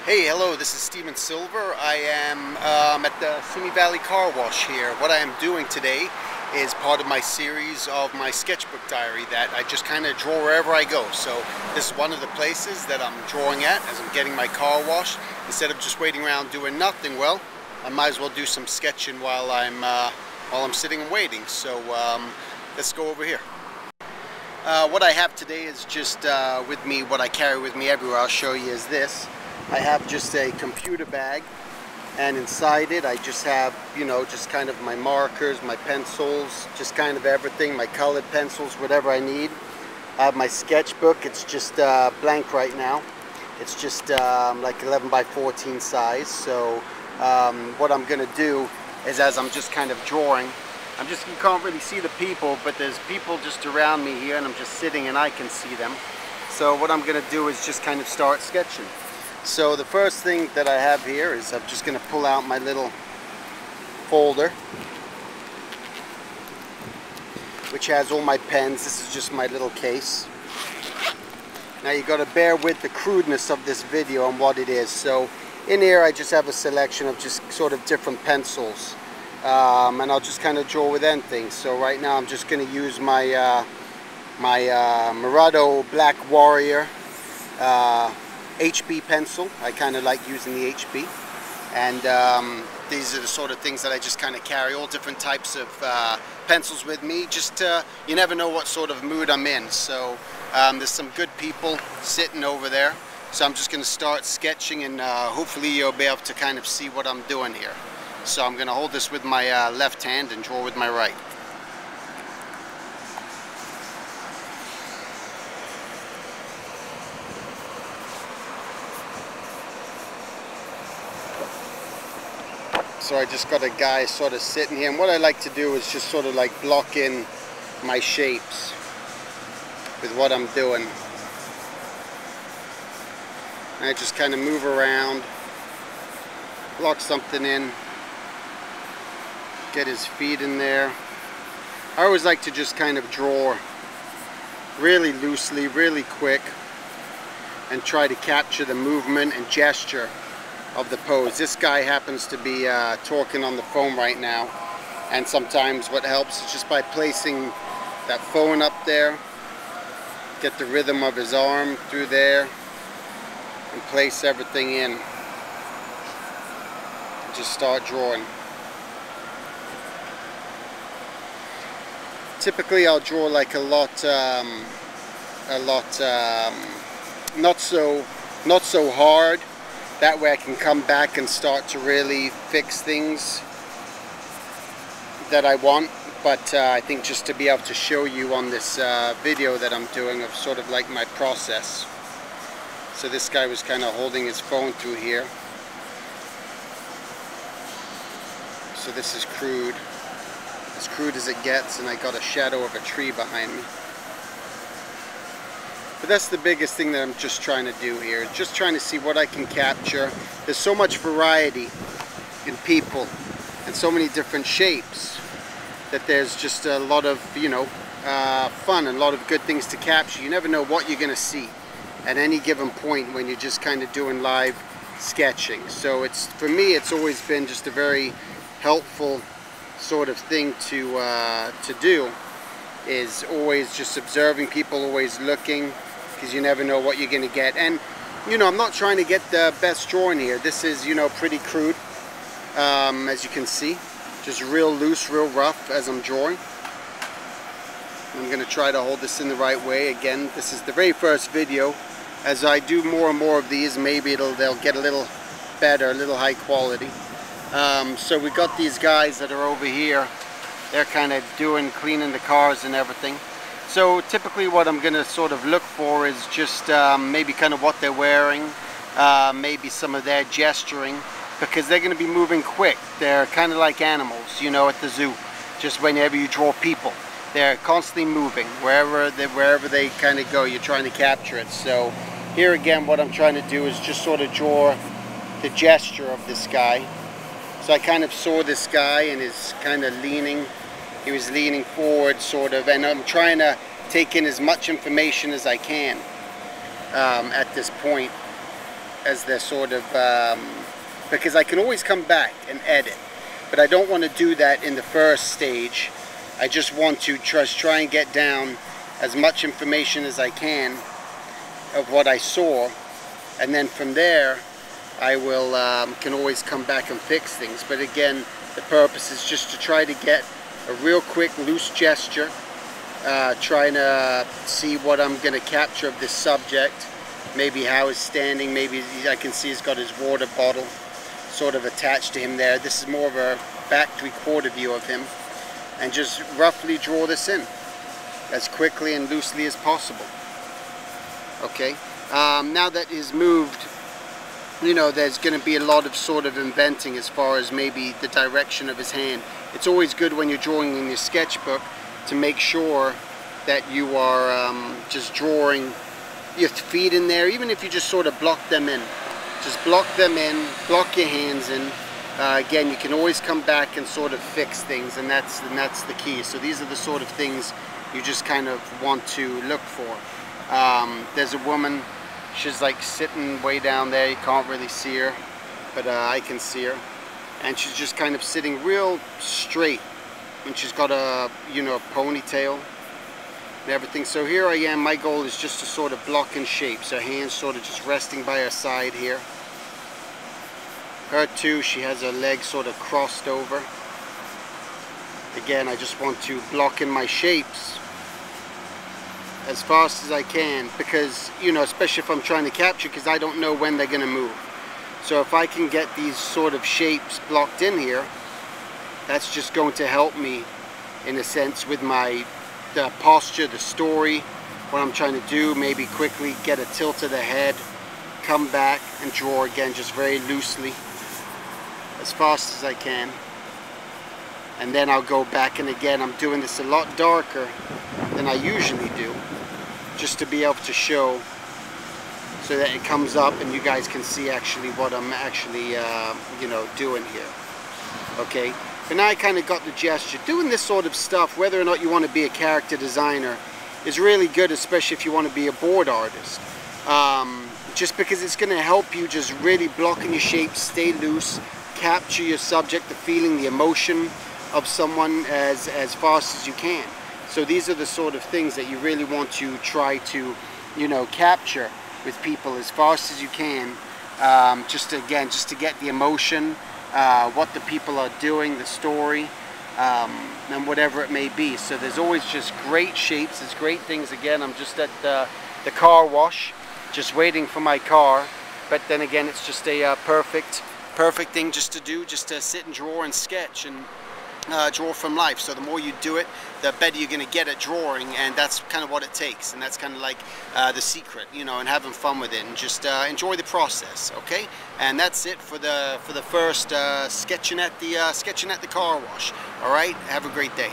Hey, hello, this is Steven Silver. I am at the Simi Valley Car Wash here. What I am doing today is part of my series of my sketchbook diary that I just kind of draw wherever I go. So this is one of the places that I'm drawing at as I'm getting my car washed. Instead of just waiting around doing nothing, well, I might as well do some sketching while I'm sitting and waiting. So let's go over here. What I have today is just with me, what I carry with me everywhere. I'll show you is this. I have just a computer bag, and inside it I just have, just kind of my markers, my pencils, just kind of everything, my colored pencils, whatever I need. I have my sketchbook. It's just blank right now. It's just like 11 by 14 size. So what I'm gonna do is, as I'm just kind of drawing, you can't really see the people, but there's people just around me here, and I'm just sitting and I can see them. So what I'm gonna do is just kind of start sketching. So the first thing that I have here is I'm just going to pull out my little folder, which has all my pens. This is just my little case. Now you got to bear with the crudeness of this video and what it is. So in here I just have a selection of just sort of different pencils, and I'll just kind of draw with anything. So right now I'm just going to use my Murado Black Warrior HB pencil. I kind of like using the HB, and these are the sort of things that I just kind of carry, all different types of pencils with me. Just you never know what sort of mood I'm in. So there's some good people sitting over there, so I'm just going to start sketching, and hopefully you'll be able to kind of see what I'm doing here. So I'm going to hold this with my left hand and draw with my right. So I just got a guy sort of sitting here, and what I like to do is just sort of like block in my shapes with what I'm doing. And I just kind of move around, block something in, get his feet in there. I always like to just kind of draw really loosely, really quick, and try to capture the movement and gesture of the pose. This guy happens to be talking on the phone right now, and sometimes what helps is just by placing that phone up there, get the rhythm of his arm through there, and place everything in. Just start drawing. Typically I'll draw like a lot not so hard. That way I can come back and start to really fix things that I want. But I think just to be able to show you on this video that I'm doing of sort of like my process. So this guy was kind of holding his phone through here. So this is crude. As crude as it gets, and I got a shadow of a tree behind me. But that's the biggest thing that I'm just trying to do here. Just trying to see what I can capture. There's so much variety in people and so many different shapes that there's just a lot of, fun and a lot of good things to capture. You never know what you're going to see at any given point when you're just kind of doing live sketching. So for me, it's always been just a very helpful sort of thing to do, is always just observing people, always looking, because you never know what you're going to get. And I'm not trying to get the best drawing here. This is pretty crude, as you can see, just real loose, real rough as I'm drawing. I'm going to try to hold this in the right way. Again, this is the very first video. As I do more and more of these, maybe they'll get a little better, a little high quality. So we got these guys that are over here. They're kind of cleaning the cars and everything. So typically what I'm going to sort of look for is just maybe kind of what they're wearing, maybe some of their gesturing, because they're going to be moving quick. They're kind of like animals, at the zoo. Just whenever you draw people, they're constantly moving. Wherever they kind of go, you're trying to capture it. So here again, what I'm trying to do is just sort of draw the gesture of this guy. So I kind of saw this guy and is kind of leaning. He was leaning forward, sort of, and I'm trying to take in as much information as I can at this point. as the sort of, because I can always come back and edit, but I don't want to do that in the first stage. I just want to try and get down as much information as I can of what I saw, and then from there I will can always come back and fix things. But again, the purpose is just to try to get a real quick loose gesture, trying to see what I'm going to capture of this subject, maybe how he's standing, maybe I can see he's got his water bottle sort of attached to him there. This is more of a back 3/4 view of him, and just roughly draw this in as quickly and loosely as possible. Okay, now that he's moved, you know, there's going to be a lot of sort of inventing as far as maybe the direction of his hand. It's always good when you're drawing in your sketchbook to make sure that you are just drawing your feet in there, even if you just sort of block them in. Just block them in, block your hands in. Again, you can always come back and sort of fix things, and that's the key. So these are the sort of things you just kind of want to look for. There's a woman, she's like sitting way down there, you can't really see her, but I can see her, and she's just kind of sitting real straight, and she's got a, you know, ponytail and everything. So here I am, my goal is just to sort of block in shape, so her hands sort of just resting by her side here. Her too, she has her legs sort of crossed over. Again, I just want to block in my shapes as fast as I can, because, you know, especially if I'm trying to capture, because I don't know when they're going to move. So if I can get these sort of shapes blocked in here, that's just going to help me in a sense with the posture, the story, what I'm trying to do. Maybe quickly get a tilt of the head, come back and draw again just very loosely as fast as I can, and then I'll go back, and again I'm doing this a lot darker than I usually do, just to be able to show, so that it comes up and you guys can see actually what I'm actually you know, doing here. Okay, but now I kind of got the gesture. Doing this sort of stuff, whether or not you want to be a character designer, is really good, especially if you want to be a board artist, just because it's going to help you just really block in your shapes, stay loose, capture your subject, the feeling, the emotion of someone as fast as you can. So these are the sort of things that you really want to try to, you know, capture with people as fast as you can, just to get the emotion, what the people are doing, the story, and whatever it may be. So there's always just great shapes, there's great things. Again, I'm just at the car wash, just waiting for my car, but then again, it's just a perfect thing just to do, just to sit and draw and sketch and draw from life. So the more you do it, the better you're going to get at drawing, and that's kind of what it takes, and that's kind of like the secret, you know, and having fun with it, and just enjoy the process. Okay, and that's it for the first sketching at the car wash. All right, have a great day.